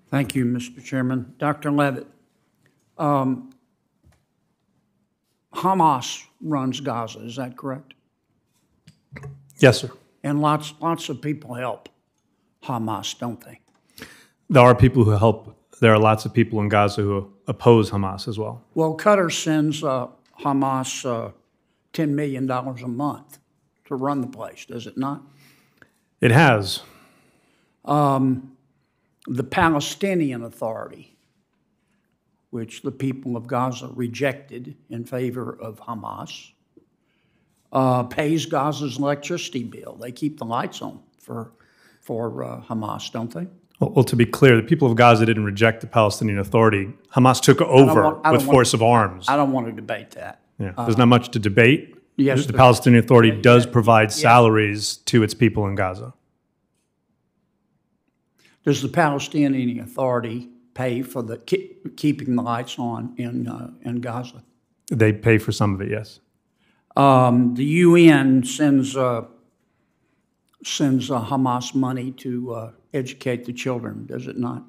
Thank you, Mr. Chairman. Dr. Levitt, Hamas runs Gaza, is that correct? Yes, sir. And lots of people help Hamas, don't they? There are people who help. There are lots of people in Gaza who oppose Hamas as well. Well, Qatar sends Hamas $10 million a month to run the place, does it not? It has. The Palestinian Authority, which the people of Gaza rejected in favor of Hamas, pays Gaza's electricity bill. They keep the lights on for Hamas, don't they? Well, to be clear, the people of Gaza didn't reject the Palestinian Authority. Hamas took over with force of arms. I don't want to debate that. Yeah, there's not much to debate. Yes, the Palestinian Authority does provide salaries to its people in Gaza. Does the Palestinian Authority pay for the keeping the lights on in Gaza? They pay for some of it, yes. The UN sends Hamas money to educate the children, does it not?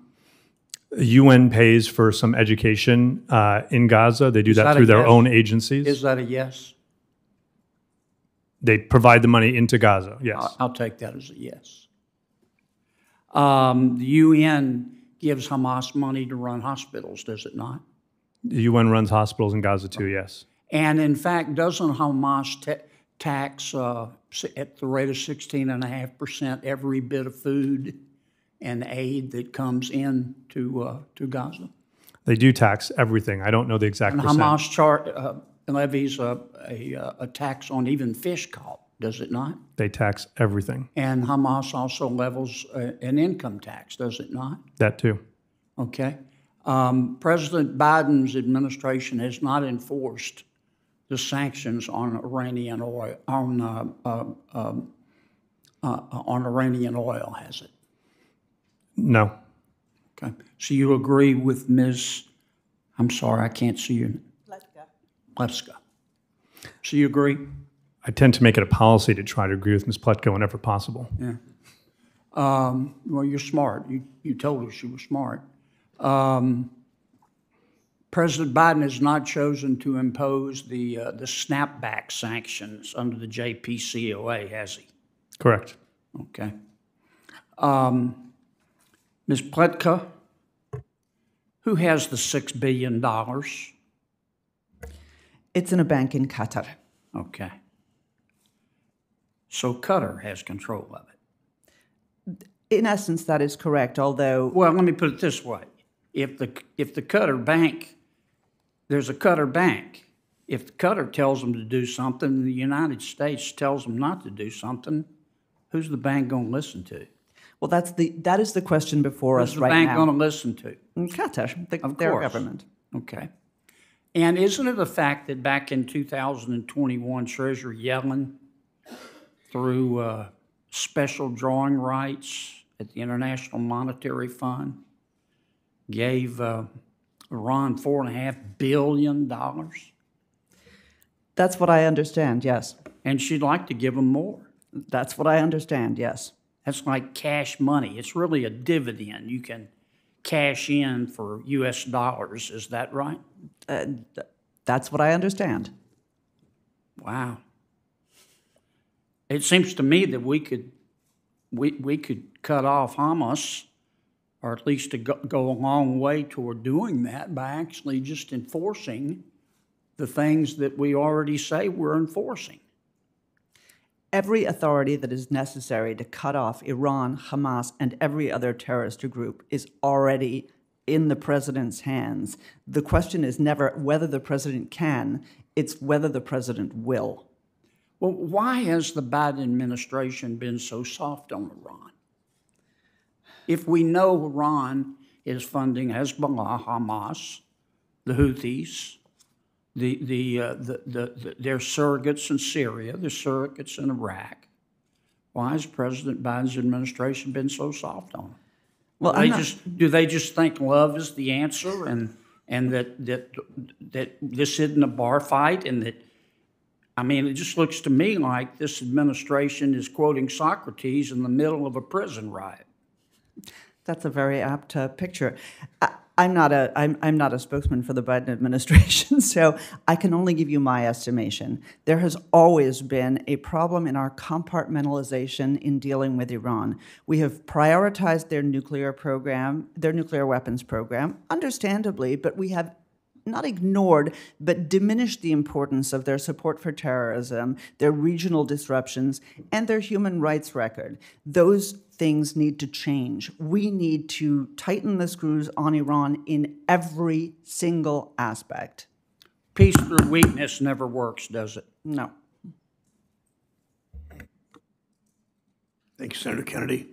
The UN pays for some education in Gaza. They do that through their own agencies. Is that a yes? They provide the money into Gaza, yes. I'll take that as a yes. The UN gives Hamas money to run hospitals, does it not? The UN runs hospitals in Gaza too, yes. And in fact, doesn't Hamas tax at the rate of 16.5% every bit of food and aid that comes in to Gaza? They do tax everything. I don't know the exact percent. Hamas levies a tax on even fish caught, does it not? They tax everything. And Hamas also levels an income tax, does it not? That too. Okay. President Biden's administration has not enforced the sanctions on Iranian oil, on Iranian oil, has it? No. Okay. So you agree with Ms. I'm sorry, I can't see you. Pletka. So you agree? I tend to make it a policy to try to agree with Ms. Pletka whenever possible. Yeah. Well, you're smart. You told us you were smart. President Biden has not chosen to impose the snapback sanctions under the JPCOA, has he? Correct. Okay. Ms. Pletka, who has the $6 billion? It's in a bank in Qatar. Okay. So Qatar has control of it. In essence, that is correct, although... Well, let me put it this way. If the Qatar bank, there's a Qatar bank. If the Qatar tells them to do something and the United States tells them not to do something, who's the bank going to listen to? Well, that is the question before us right now. Who's the bank going to listen to? Qatar, their government. Okay. And isn't it a fact that back in 2021, Treasurer Yellen, through special drawing rights at the International Monetary Fund, gave Iran $4.5 billion? That's what I understand, yes. And she'd like to give them more. That's what I understand, yes. That's like cash money. It's really a dividend. You can cash in for U.S. dollars. Is that right? That's what I understand. Wow. It seems to me that we could cut off Hamas, or at least to go a long way toward doing that by actually just enforcing the things that we already say we're enforcing. Every authority that is necessary to cut off Iran, Hamas, and every other terrorist group is already in the president's hands. The question is never whether the president can, it's whether the president will. Well, why has the Biden administration been so soft on Iran? If we know Iran is funding Hezbollah, Hamas, the Houthis, their surrogates in Syria, their surrogates in Iraq, why has President Biden's administration been so soft on them? Well, do they just think love is the answer, and that this isn't a bar fight, and that, I mean, it just looks to me like this administration is quoting Socrates in the middle of a prison riot. That's a very apt picture. I'm not a spokesman for the Biden administration, so I can only give you my estimation. There has always been a problem in our compartmentalization in dealing with Iran. We have prioritized their nuclear program, their nuclear weapons program, understandably, but we have not ignored, but diminished the importance of their support for terrorism, their regional disruptions, and their human rights record. Those things need to change. We need to tighten the screws on Iran in every single aspect. Peace through weakness never works, does it? No. Thank you, Senator Kennedy.